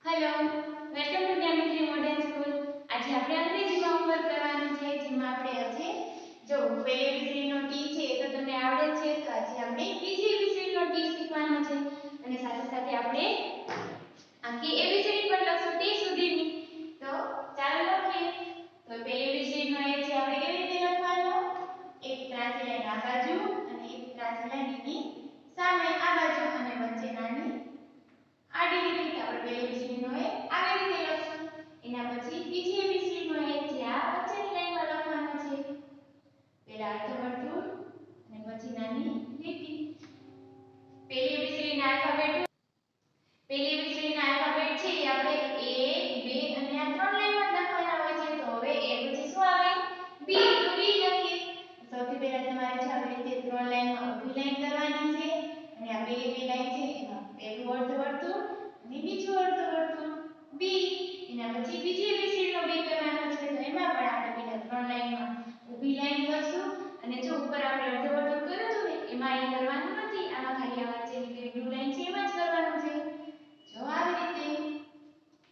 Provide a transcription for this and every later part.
Hello, welcome to Gyanmantri modern school. આજે આપણે અંગ્રેજીમાં હોમવર્ક કરવાનું છે, જેમાં આપણે આજે જો પહેલી એબીસીડીનો ટી છે તો તમને આવડે છે, તો આજે આપણે બીજી એબીસીડીનો ટી શીખવાનો છે અને સાથે સાથે આપણે આખી એબીસીડી પણ લખશું ટી સુધીની. તો ચાલો લખીએ. તો પહેલી એબીસીડીનો એ છે આપણે કેવી રીતે લખવાનો? એક ત્રાંસી લાઈન આ બાજુ અને એક ત્રાંસી લાઈન એની સામે આ બાજુ અને વચ્ચે નાની આડી લીટી. આપણે પહેલી એબીસીડીનો એ આવી રીતે લખશું. એના પછી બીજી એબીસીડીનો એ જે આ વચ્ચેની લાઈનમાં લખવાનો છે. પહેલા અર્ધવર્તુળ અને પછી નાની લીટી. પહેલી એબીસીડીના આલ્ફાબેટ છે એ આપણે a 2 અને આ ત્રણ લાઈનમાં લખવાના હોય છે. તો હવે a પછી શું આવે? b. તો b લખીએ. સૌથી પહેલા તમારે જો આવી રીતે ત્રણ લાઈનમાં ઊભી લાઈન કરવાની છે અને આ પહેલી બે લાઈન છે એમાં પહેલું અર્ધવર્તુળ અને બીજું અર્ધવર્તુળ b. એના પછી બીજી એબીસીડીનો b કરવાનો છે. તો એમાં પણ આપણે પહેલા ત્રણ લાઈનમાં ઊભી લાઈન કરશું અને જો ઉપર આપણે અર્ધવર્તુળ કર્યું હતું ને એમાં એ કરવાનું નથી. આમાં ખાલી આ વચ્ચેની બે બ્લુ લાઈન છે એમાં જ કરવાનું છે. જો આવી રીતે.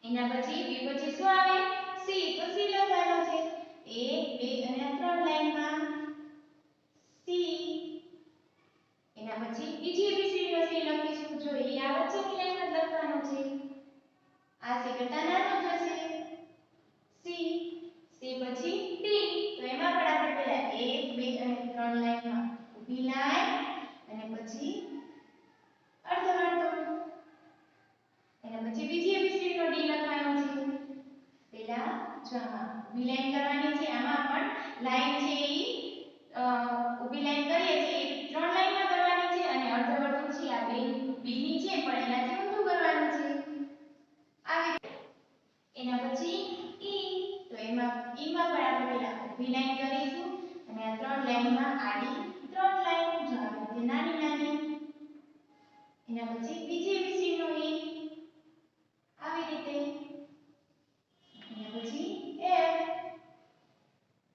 એના પછી b પછી શું આવે? c. તો c લખવાનો છે. 1 2 અને આ ત્રણ લાઈનમાં c. એના પછી બીજી એબીસીડીનો c લખીશું. જો એ આ વચ્ચેની લાઈનમાં જ લખવાનો છે. આ c કરતા નાનો થશે. c. c પછી d. તો એમાં પણ આપણે પહેલા 1 2 અને ત્રણ લાઈનમાં ઊભી લાઈન અને પછી અર્ધવર્તુળ. એના પછી બીજી એબીસીડીનો d લખવાનો છે. પહેલા જો આમાં ઊભી લાઈન કરવાની છે. આમાં પણ લાઈન છે ઈ ઊભી લાઈન કરીએ છીએ એ ત્રણ લાઈનમાં કરવાની છે અને અર્ધવર્તુળ છે આ બે b ની છે પણ એનાથી ઊંધું કરવાનું છે. આવી. એના પછી ઈ. તો એમાં ઈ માં પણ આપણે પહેલા ઊભી લાઈન કરીશું અને આ ત્રણ લાઈનમાં આડી ત્રણ લાઈન જો આવી રીતે નાની નાની. એના પછી બીજી એબીસીડીનો ઈ આવી રીતે. એના પછી f.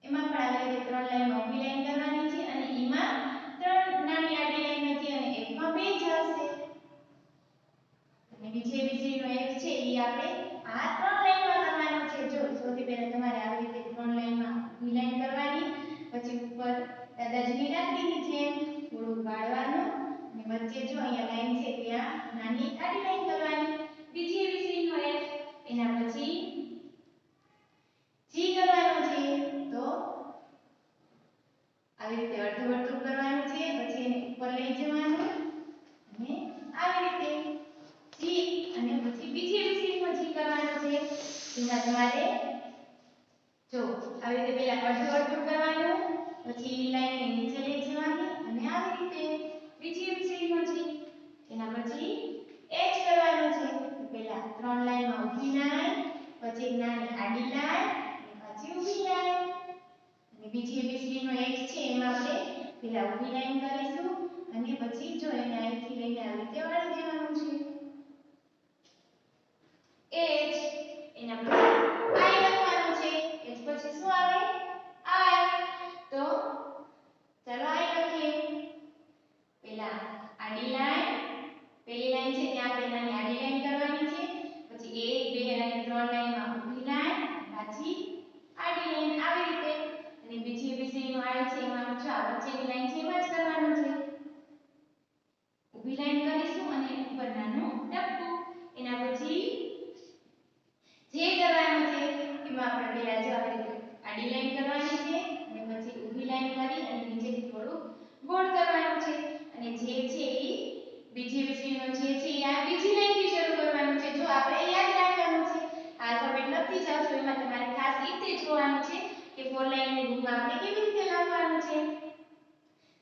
એમાં પણ આવી રીતે ત્રણ લાઈનમાં ઊભી લાઈન કરવાની છે અને ઈમાં ત્રણ નાની આડી લાઈન હતી અને f માં બે જ આવશે. અને બીજી એબીસીડીનો f છે એ આપણે આ ત્રણ લાઈનમાં કરવાનો છે. જો સૌથી પહેલા તમારે આવી રીતે ત્રણ લાઈનમાં ઊભી લાઈન કરવાની, પછી ઉપર દાદાજીની લાકડીની જેમ થોડું વાળવાનું અને વચ્ચે જો અહીંયા લાઈન છે ત્યાં નાની આડી લાઈન કરવાની. બીજી એબીસીડીનો f. એના પછી g કરવાનો છે. તો આવી રીતે અર્ધવર્તુળ કરવાનું છે, પછી એને ઉપર લઈ જવાનું અને આવી રીતે g. અને પછી બીજી એબીસીડીનો g કરવાનો છે. જેમાં તમારે જો આવી રીતે પહેલા અર્ધવર્તુળ કરવાનું, પછી લાઈનને નીચે લઈ જવાની અને આવી રીતે બીજી એબીસીડીનો g. એના પછી h કરવાનો છે. પહેલા ત્રણ લાઈનમાં ઊભી લાઈન, પછી એક નાની આડી લાઈન અને પછી ઊભી લાઈન. અને બીજી એબીસીડીનો h છે એમાં આપણે પહેલા ઊભી લાઈન કરીશું અને પછી જો એને અહીંથી લઈને આવી રીતે વાળી દેવાનું છે. h. એના પછી i લખવાનું છે. h પછી શું આવે? i. તો ચાલો i લખીએ. પહેલા આડી લાઈન, પહેલી લાઈન છે ત્યાં આપણે નાની આડી લાઈન કરવાની છે, પછી 1 2 અને ત્રણ લાઈનમાં ઊભી લાઈન, પાછી આડી લાઈન આવી રીતે. અને બીજી એબીસીડીનો i છે એમાં જો આ વચ્ચેની લાઈન છે એમાં જ કરવાનું છે. ઊભી લાઈન કરીશું અને ઉપર નાનું ટપકું. એના પછી જે કરવાનું છે એમાં આપણે પહેલા જો આવી રીતે આડી લાઈન કરવાની છે અને પછી ઊભી લાઈન કરી અને નીચેથી થોડું ગોળ કરવાનું છે. અને જે છે એ બીજી એબીસીડીનો જે છે એ આ બીજી લાઈનથી શરૂ કરવાનું છે. જો આપણે યાદ રાખવાનું છે, આલ્ફાબેટ લખતી જાવ છો એમાં તમારે ખાસ એ રીતે જોવાનું છે કે ફોર લાઈનની બુકમાં આપણે કેવી રીતે લખવાનું છે.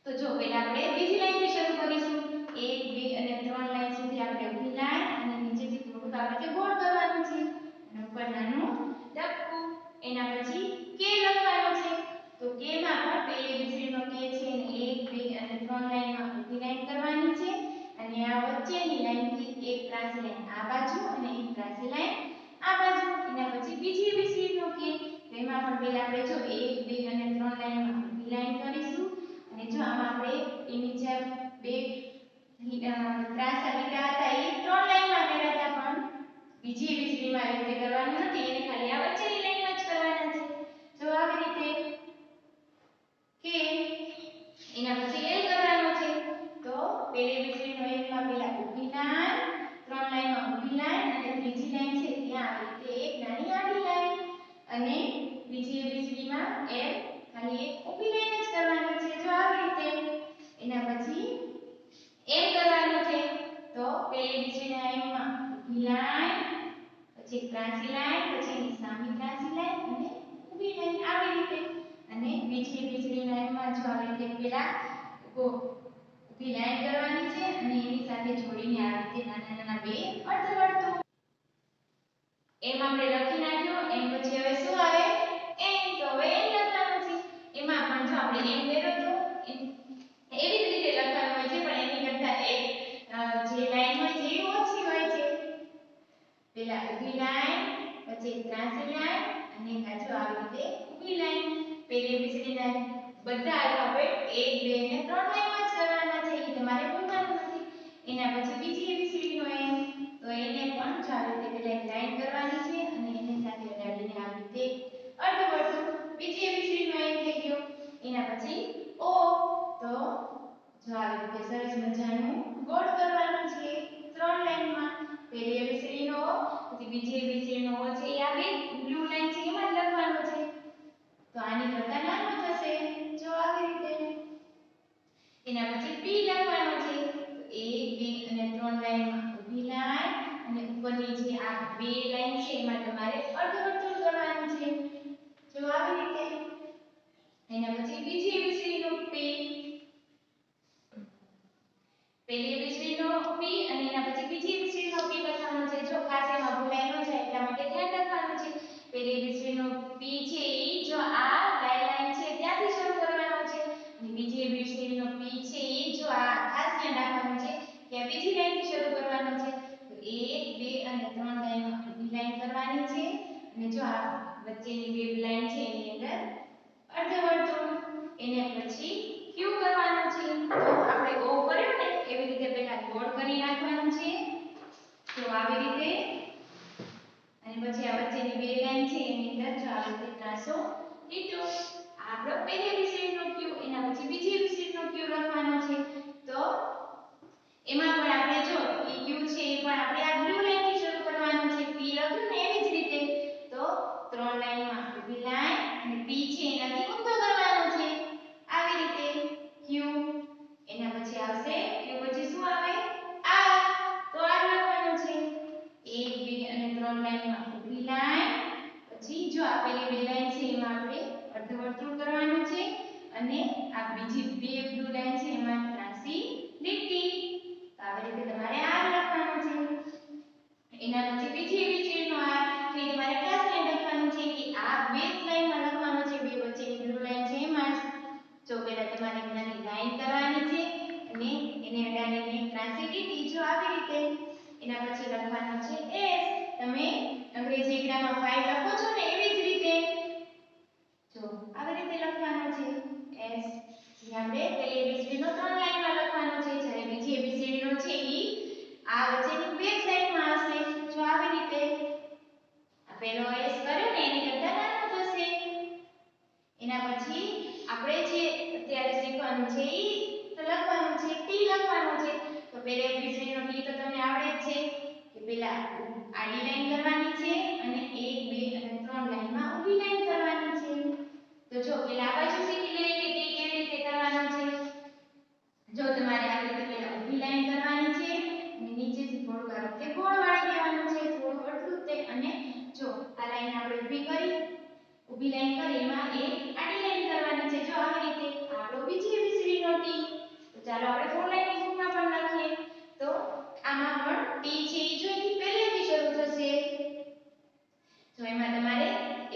તો જો પહેલા આપણે બીજી લાઈનથી શરૂ કરીશું. 1 2 અને ત્રણ લાઈન સુધી આપણે ઊભી લાઈન અને નીચેથી થોડુંક આપણે ગોળ કરવાનું છે અને ઉપર નાનું ટપકું. એના પછી k લખવાનો છે. તો k માં પણ પહેલી એબીસીડીનો k છે એને 1 2 અને ત્રણ લાઈનમાં ઊભી લાઈન કરવાની છે અને આ વચ્ચેની લાઈનથી એક ત્રાંસી લાઈન આ બાજુ અને એક ત્રાંસી લાઈન આ બાજુ. એના પછી બીજી એબીસીડીનો k. તો એમાં પણ પહેલા આપણે જો 1 2 અને ત્રણ લાઈનમાં ઊભી લાઈન કરીશું અને જો આમાં આપણે એની જેમ બે ત્રાંસા લીટા હતા એ ત્રણ લાઈનમાં કર્યા હતા, પણ બીજી એમ ખાલી એક ઊભી લાઈન જ કરવાની છે જો આવી રીતે એના પછી એમ કરવાનું છે તો પેલી બીજીના એમમાં ઊભી લાઈન પછી ત્રાંસી લાઈન પછી એની સામી ત્રાંસી લાઈન અને ઊભી લાઈન આવી રીતે અને બીજી લાઈનમાં જો આવી રીતે પેલા ઊભી લાઈન કરવાની છે અને એની સાથે જોડીને આવી રીતે નાના નાના બે અર્ધવર્તુળ એમ આપણે લખી નાખ્યું એમ પછી હવે શું આવે એમ તો હવે એમ લખવાનું છે એમાં પણ જો આપણે એમ કર્યો તો એવી જ રીતે લખવાનું હોય છે પણ એની કરતા એક જે લાઈન હોય છે એ ઓછી હોય છે પેલા ઊભી લાઈન પછી ત્રાંસી લાઈન અને પાછો આવી રીતે ઊભી લાઈન પેલી બીજડીના બધા આલ્ફાબેટ 1 2 ને 3 લાઈનમાં જ કરવાના છે એ તમારે ભૂલવાનું નથી એના પછી બીજી એબીસીડી નો એમ તો એને પણ જો આવી રીતે પેલા એક લાઈન કરવાની છે અને એની સાથે અડાડીને આવી રીતે અર્ધવર્તુળ બીજી એબીસીડી નો એમ થઈ ગયો એના પછી ઓ તો જો આવી રીતે સરસ મજાનું ગોળ કરવાનું છે 3 લાઈનમાં પેલી એબીસીડી નો પછી બીજી એબીસીડી નો ઓ છે આ બે બ્લુ લાઈન છે એમાં જ લખવાનું છે તો આની કરતા નાનો થશે જો આવી રીતે એના પછી પી લખવાનો છે તો 1 2 અને 3 લાઈનમાં ઊભી લાઈન અને ઉપરની જે આ બે લાઈન છે એમાં તમારે અર્ધવર્તુળ કરવાનું છે જો આવી રીતે એના પછી બીજી એબીસીડી નો પી પેલી એબીસીડી નો પી અને એના પછી બીજી એબીસીડી નો પી લખવાનો છે જો ખાસ એમાં ભૂલાઈ ન જાય એટલા માટે ધ્યાન રાખવાનું છે પેલી એબીસીડી નો પી છે ઈ જો આ લાઈન છે ત્યાંથી શરૂ કરવાનો છે અને બીજી એબીસીડી નો પી છે ઈ જો આ ખાસ ધ્યાન રાખવાનું છે કે આ બીજી લાઈનથી શરૂ કરવાનો છે તો 1 2 અને 3 લાઈનમાં ઊભી લાઈન કરવાની છે અને જો આ વચ્ચેની બે લાઈન છે એની અંદર અર્ધવર્તુળ એને પછી ક્યુ કરવાનું છે તો આપણે ઓ કર્યો ને એવી રીતે પહેલા ગોળ કરી નાખવાનું છે તો આવી રીતે અને પછી આ વચ્ચેની બે લાઈન છે એની અંદર જો આવી રીતે ત્રાસો લીટો આપણો પહેલી એબીસીડી નો ક્યુ એના પછી બીજી એબીસીડી નો ક્યુ લખવાનો છે તો એમાં પણ આપણે જો એ ક્યુ છે એ પણ આપણે આ બ્લુ લાઈન થી શરૂ કરવાનું છે પી લખ્યું ને એવી જ રીતે તો 3 લાઈનમાં ઊભી લાઈન અને પી છે એનાથી ઊંધો કરવાનો છે આવી રીતે ક્યુ એના પછી આવશે ક્યુ પછી શું આવે આર તો આર લખવાનું છે 1 2 અને 3 લાઈનમાં ઊભી લાઈન પછી જો આપેલી બે લાઈન છે એમાં આપણે અર્ધવર્તુળ કરવાનું છે અને આ બીજી બે બ્લુ લાઈન છે એમાં ત્રાંસી લીટી તો આવી રીતે તમારે આર લખવાનું છે એના પછી બીજી એબીસીડી નો આર તો તમારે ખાસ ધ્યાન રાખવાનું છે કે આ બે લાઈનમાં લખવાનો છે બે વચ્ચેની બ્લુ લાઈન છે એમાં જો પહેલા તમારે નાની લાઈન કરવાની છે અને એને અડાડીને ત્રાંસી લીટી જો આવી રીતે એના પછી લખવાનું છે એસ તમે અંગ્રેજી એકડામાં 5 લખો છો ને એવી જ રીતે જો આવી રીતે લખવાનું છે એસ જે આપણે પેલી એબીસીડી નો 3 લાઈનમાં લખવાનો છે જ્યારે બીજી એબીસીડી નો છે ઈ આ વચ્ચેની બે જ લાઈનમાં હશે જો આવી રીતે આ પેલો એસ કર્યો ને એની કરતા નાનો થશે એના પછી આપણે જે અત્યારે શીખવાનું છે ઈ તો લખવાનું છે ટી લખવાનું છે તો પહેલા એબીસીડી નો ટી તો તમને આવડે જ છે કે પહેલા આડી લાઈન કરવાની છે અને 1 2 અને 3 લાઈનમાં ઊભી લાઈન કરવાની છે તો જો પહેલા આ બાજુ શીખી લઈએ કે ટી કેવી રીતે કરવાનું છે જો તમારે આવી રીતે પહેલા ઊભી લાઈન કરવાની છે અને નીચેથી થોડું આ રીતે ગોળ વાળી દેવાનું છે થોડું અડધું તે અને જો આ લાઈન આપણે ઊભી કરી ઊભી લાઈન કરી એમાં એક આડી લાઈન કરવાની છે જો આવી રીતે આપણો બીજી એબીસીડી નો ટી તો ચાલો આપણે 4 લાઈન ની બુકમાં પણ લખીએ તો આમાં પણ ટી છે ઈ જો અહીંથી પહેલેથી શરૂ થશે તો એમાં તમારે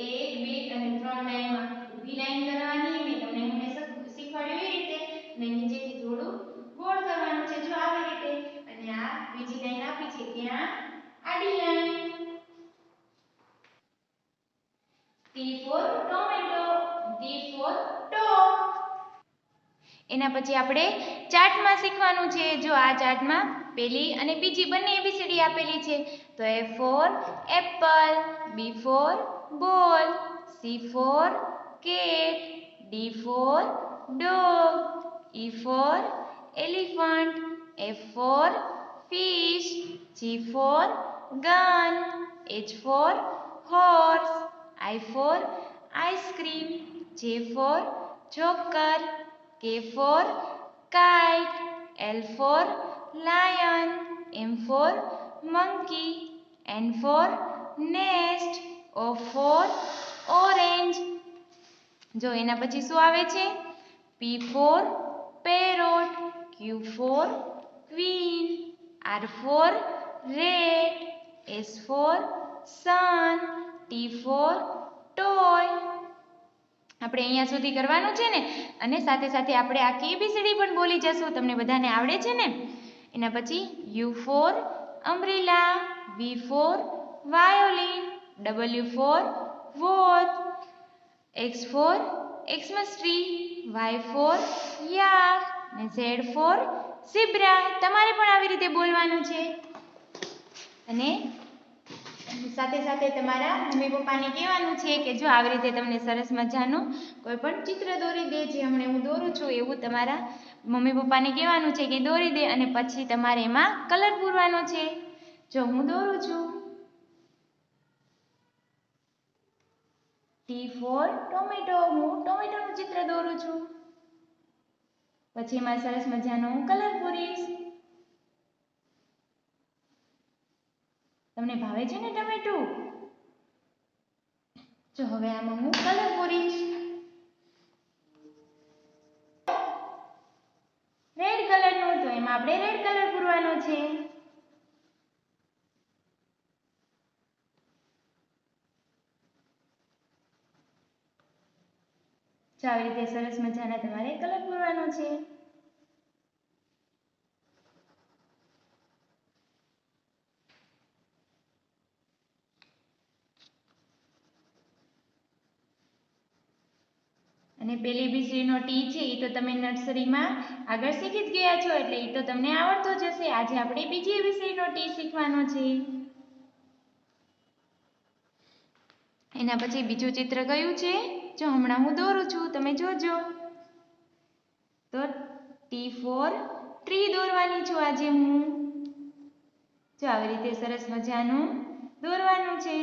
1 2 અને 3 લાઈનમાં ઊભી લાઈન કરવાની મેં તમને હમણાં શીખવાડ્યું એ રીતે અને નીચેથી થોડું ગોળ કરવાનું છે જો આવી રીતે અને આ બીજી લાઈન આપી છે ત્યાં આડી line T for tomato T for top એના પછી આપણે ચાર્ટમાં શીખવાનું છે જો આ ચાર્ટમાં પહેલી અને બીજી બંને એબીસીડી આપેલી છે તો A for apple B for ball C for cat D for dog E for elephant F for fish G for gun H for horse I for ice cream J for joker, K for kite, L for lion, M for monkey, N for nest, O for orange. જો એના પછી શું આવે છે? P for parrot, Q for queen, R for rat, S for sun, T for toy. આપણે અહીંયા સુધી કરવાનું છે ને, અને સાથે સાથે આપણે આ ABCD પણ બોલી જશું. તમને બધાને આવડે છે ને? એના પછી U for umbrella, V for violin, W for watch, X for Xmas tree, Y for yak, અને Z for zebra. તમારે પણ આવી રીતે બોલવાનું છે. અને સાથે સાથે તમારા મમ્મી પપ્પાને કહેવાનું છે કે જો આવી રીતે તમને સરસ મજાનું કોઈ પણ ચિત્ર દોરી દે, જે હમણાં હું દોરું છું એવું તમારા મમ્મી પપ્પાને કહેવાનું છે કે દોરી દે, અને પછી તમારે એમાં કલર પૂરવાનો છે. જો હું દોરું છું, T for ટોમેટો, હું ટોમેટોનું ચિત્ર દોરું છું. પછી એમાં સરસ મજાનો કલર પૂરીશ. તમને ભાવે છે ને ટમેટું? જો હવે આમાં હું કલર પૂરીશ. રેડ કલરનો, તો એમાં આપણે રેડ કલર પૂરવાનો છે. જો આવી રીતે સરસ મજાના તમારે કલર પૂરવાનો છે. અને પેલી બીસીડીનો ટી છે એ તો તમે નર્સરીમાં આગળ શીખી જ ગયા છો, એટલે એ તો તમને આવડતો જ હશે. આજે આપણે બીજી બીસીડીનો ટી શીખવાનો છે. એના પછી બીજું ચિત્ર કયું છે? જો હમણાં હું દોરું છું, તમે જોજો. તો ટી ફોર ટ્રી દોરવાની છું આજે હું. જો આવી રીતે સરસ મજાનું દોરવાનું છે.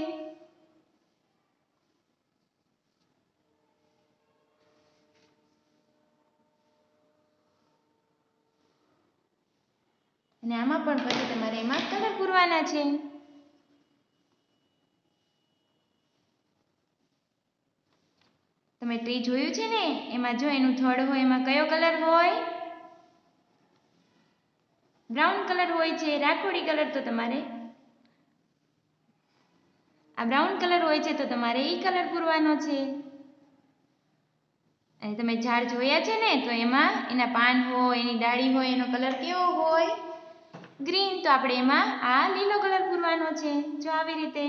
અને આમાં પણ પછી તમારે એમાં કલર પૂરવાના છે. તમે ટ્રી જોયું છે ને, એમાં જો એનું થડ હોય એમાં કયો કલર હોય? બ્રાઉન કલર હોય છે. રાખોડી કલર તો તમારે આ બ્રાઉન કલર હોય છે, તો તમારે એ કલર પૂરવાનો છે. અને તમે ઝાડ જોયા છે ને, તો એમાં એના પાન હોય, એની ડાળી હોય, એનો કલર કેવો હોય? ગ્રીન. તો આપણે એમાં આ લીલો કલર પૂરવાનો છે. જો આવી રીતે.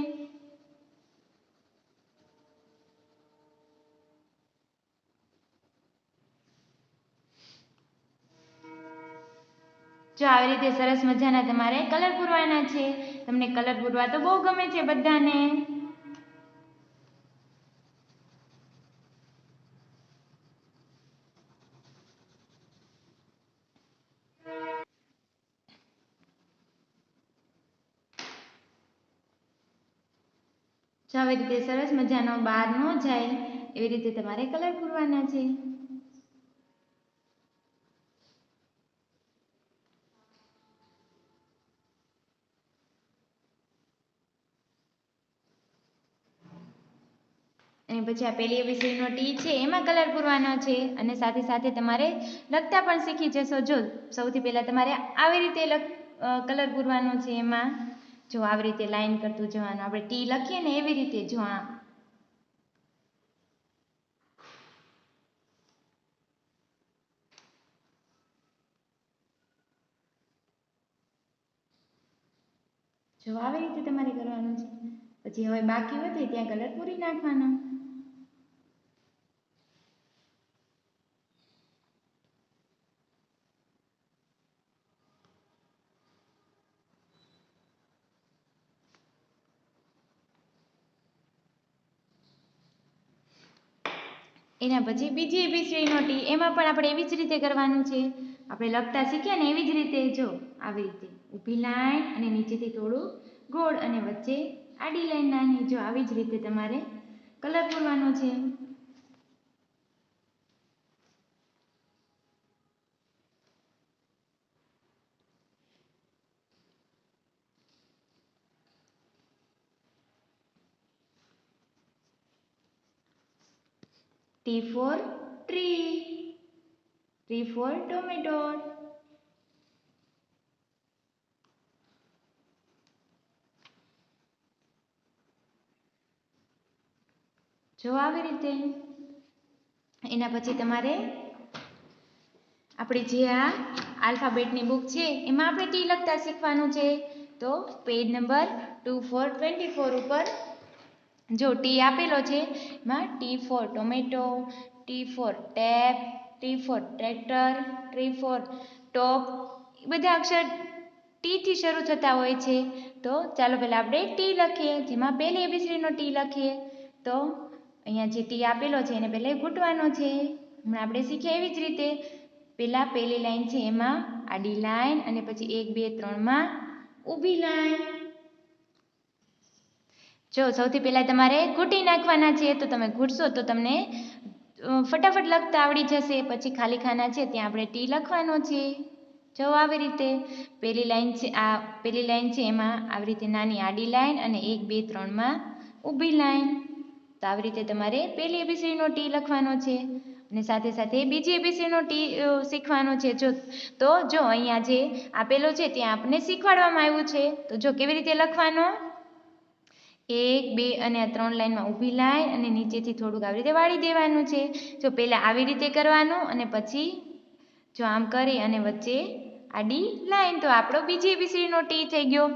જો આવી રીતે સરસ મજાના તમારે કલર પૂરવાના છે. તમને કલર પૂરવા તો બહુ ગમે છે બધાને. જો આવી રીતે સરસ મજાનો બહાર ન જાય એવી રીતે તમારે કલર પૂરવાના છે. અને પછી આ પેલી ABCD નો ટી છે એમાં કલર પૂરવાનો છે. અને સાથે સાથે તમારે લખતા પણ શીખી જશો. જો સૌથી પહેલા તમારે આવી રીતે કલર પૂરવાનો છે. એમાં જો આવી રીતે લાઈન કરતું જવાનું. આપણે ટી લખીએ ને એવી રીતે. જો આવી રીતે તમારે કરવાનું છે. પછી હવે બાકી વધે ત્યાં કલર પૂરી નાખવાનો. એના પછી બીજી ABCD નો ટી, એમાં પણ આપણે એવી જ રીતે કરવાનું છે. આપણે લખતા શીખ્યા ને એવી જ રીતે. જો આવી રીતે ઊભી લાઈન, અને નીચેથી થોડું ગોળ, અને વચ્ચે આડી લાઈન નાની. જો આવી જ રીતે તમારે કલર પૂરવાનો છે. T for tree. T for tomato. જો આવી રીતે એના પછી તમારે આપણી જે આ આલ્ફાબેટની બુક છે એમાં આપણે ટી લખતા શીખવાનું છે. તો પેજ નંબર 2/24 ઉપર જો ટી આપેલો છે એમાં T for tomato, T for tap, T for tractor, T for top, એ બધા અક્ષર ટી થી શરૂ થતા હોય છે. તો ચાલો પહેલા આપણે ટી લખીએ, જેમાં પહેલી એબીસીડીનો ટી લખીએ. તો અહીંયા જે ટી આપેલો છે એને પહેલા ઘૂંટવાનો છે. હમણાં આપણે શીખ્યા એવી જ રીતે પહેલા પહેલી લાઈન છે એમાં આડી લાઈન અને પછી 1 2 3 માં ઊભી લાઈન. જો સૌથી પહેલા તમારે ઘૂંટી નાખવાના છે, તો તમે ઘૂંટશો તો તમને ફટાફટ લખતા આવડી જશે. પછી ખાલી ખાના છે ત્યાં આપણે ટી લખવાનો છે. જો આવી રીતે પહેલી લાઈન છે એમાં આવી રીતે નાની આડી લાઈન અને 1 2 3 માં ઊભી લાઈન. તો આવી રીતે તમારે પહેલી એબીસીડીનો ટી લખવાનો છે અને સાથે સાથે બીજી એબીસીડીનો ટી શીખવાનો છે. તો જો અહીંયા જે આપેલો છે ત્યાં આપણને શીખવાડવામાં આવ્યું છે. તો જો કેવી રીતે લખવાનો, 1 2 અને આ 3 લાઈનમાં ઊભી લાઈન અને નીચેથી થોડુંક આવી રીતે વાળી દેવાનું છે. જો પહેલાં આવી રીતે કરવાનું અને પછી જો આમ કરી અને વચ્ચે આડી લાઈન. તો આપણો બીજી એબીસીડીનો ટી થઈ ગયો.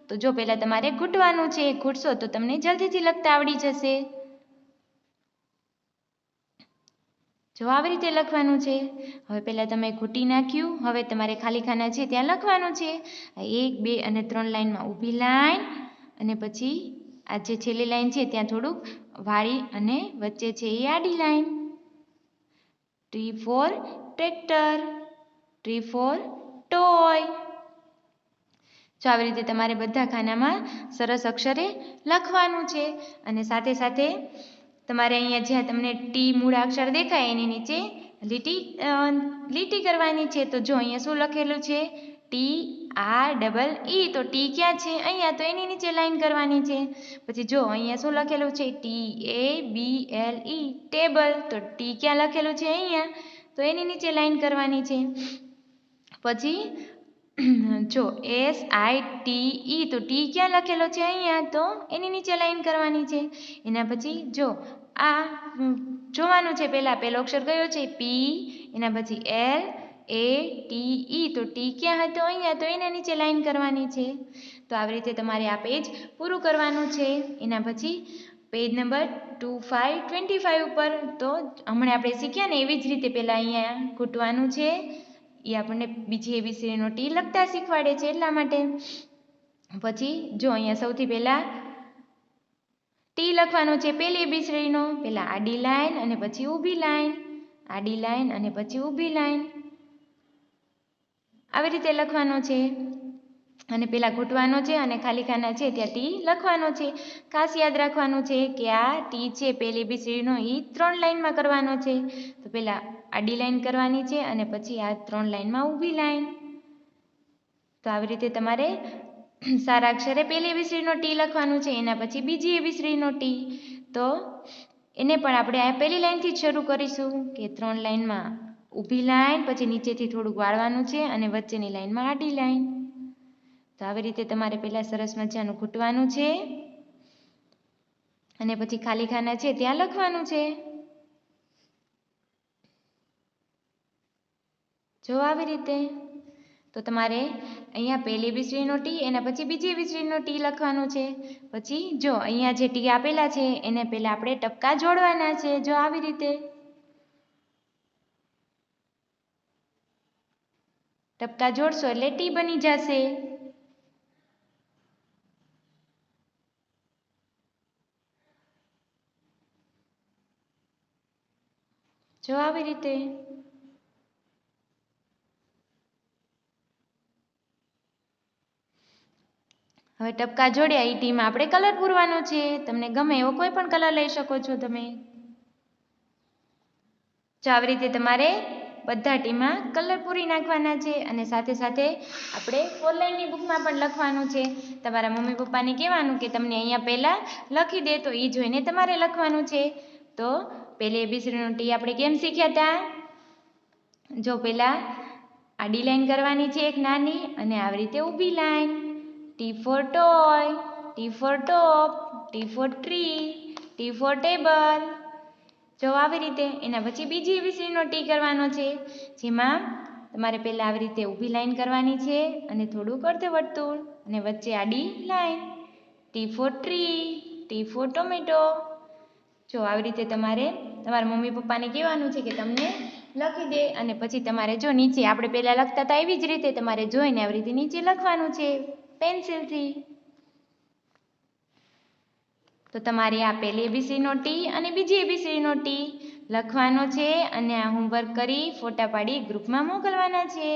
તો જો પહેલાં તમારે ઘૂંટવાનું છે, ઘૂંટશો તો તમને જલ્દીથી લખતા આવડી જશે. જો આવી રીતે લખવાનું છે. હવે પહેલાં તમે ઘૂંટી નાખ્યું, હવે તમારે ખાલી ખાના છે ત્યાં લખવાનું છે. 1 2 અને 3 લાઈનમાં ઊભી લાઈન અને પછી આ જે છેલ્લી લાઈન છે ત્યાં થોડુંક વાળી અને વચ્ચે છે એ આડી line. T for tractor, T for toy. જો આવી રીતે તમારે બધા ખાનામાં સરસ અક્ષરે લખવાનું છે. અને સાથે સાથે તમારે અહીંયા જ્યાં તમને ટી મૂળાક્ષર દેખાય એની નીચે લીટી કરવાની છે. તો જો અહીંયા શું લખેલું છે, TREE. તો ટી ક્યાં છે, અહીંયા. તો એની નીચે લાઈન કરવાની છે. પછી જો અહીંયા શું લખેલું છે, TABLE ટેબલ. તો ટી ક્યાં લખેલું છે, અહીંયા. તો એની નીચે લાઈન કરવાની છે. પછી જો SITE. તો ટી ક્યાં લખેલો છે, અહીંયા. તો એની નીચે લાઈન કરવાની છે. એના પછી જો આ જોવાનું છે, પહેલો અક્ષર કયો છે, P. એના પછી LATE. તો ટી ક્યાં હતો, અહીંયા. તો એના નીચે લાઈન કરવાની છે. તો આવી રીતે તમારે આ પેજ પૂરું કરવાનું છે. એના પછી પેજ નંબર 25 ઉપર તો હમણાં આપણે શીખ્યા ને એવી જ રીતે પહેલાં અહીંયા ઘૂંટવાનું છે. એ આપણને બીજી એબીસીડીનો ટી લખતા શીખવાડે છે એટલા માટે. પછી જો અહીંયા સૌથી પહેલાં ટી લખવાનો છે પહેલી એબીસીડીનો. પહેલાં આડી લાઈન અને પછી ઊભી લાઈન, આડી લાઈન અને પછી ઊભી લાઈન. આવી રીતે લખવાનો છે. અને પહેલાં ઘૂંટવાનો છે અને ખાલી ખાના છે ત્યાં ટી લખવાનો છે. ખાસ યાદ રાખવાનું છે કે આ ટી છે પહેલી એબીસીડીનો એ 3 લાઈનમાં કરવાનો છે. તો પહેલાં આડી લાઈન કરવાની છે અને પછી આ 3 લાઈનમાં ઊભી લાઈન. તો આવી રીતે તમારે સારા અક્ષરે પહેલી એબીસીડીનો ટી લખવાનું છે. એના પછી બીજી એબીસીડીનો ટી. તો એને પણ આપણે આ પહેલી લાઈનથી જ શરૂ કરીશું કે 3 લાઈનમાં ઊભી લાઈન, પછી નીચેથી થોડુંક વાળવાનું છે અને વચ્ચેની લાઈનમાં આડી લાઈન. તો આવી રીતે તમારે પહેલાં સરસ મજાનું ઘૂંટવાનું છે અને પછી ખાલી ખાના છે ત્યાં લખવાનું છે. જો આવી રીતે. તો તમારે અહીંયા પહેલી એબીસીડીનો ટી, એના પછી બીજી એબીસીડીનો ટી લખવાનું છે. પછી જો અહીંયા જે ટી આપેલા છે એને પહેલાં આપણે ટપકા જોડવાના છે. જો આવી રીતે ટપકા જોડશો એટલે ટી બની જશે. જો આવી રીતે. હવે ટપકા જોડ્યા એ ટીમાં આપણે કલર પૂરવાનો છે. તમને ગમે એવો કોઈ પણ કલર લઈ શકો છો તમે. જો આવી રીતે તમારે બધા ટીમાં કલર પૂરી નાખવાના છે. અને સાથે સાથે આપણે 4 લાઈનની બુકમાં પણ લખવાનું છે. તમારા મમ્મી પપ્પાને કહેવાનું કે તમને અહીંયા પહેલાં લખી દે, તો એ જોઈને તમારે લખવાનું છે. તો પહેલી એબીસીડીનો ટી આપણે કેમ શીખ્યા હતા? જો પહેલાં આડી લાઈન કરવાની છે એક નાની અને આવી રીતે ઊભી લાઈન. T for toy, T for top, T for tree, T for table. જો આવી રીતે. એના પછી બીજી એબીસીડીનો ટી કરવાનો છે, જેમાં તમારે પહેલાં આવી રીતે ઊભી લાઈન કરવાની છે અને થોડુંક અર્ધવર્તુળ અને વચ્ચે આડી line. T for tree, T for tomato. જો આવી રીતે તમારે તમારા મમ્મી પપ્પાને કહેવાનું છે કે તમને લખી દે અને પછી તમારે જો નીચે આપણે પહેલાં લખતા હતા એવી જ રીતે તમારે જોઈને આવી રીતે નીચે લખવાનું છે પેન્સિલથી. તો તમારે આ પહેલી એબીસીડીનો ટી અને બીજી એબીસીડીનો ટી લખવાનો છે અને આ હોમવર્ક કરી ફોટા પાડી ગ્રુપમાં મોકલવાના છે.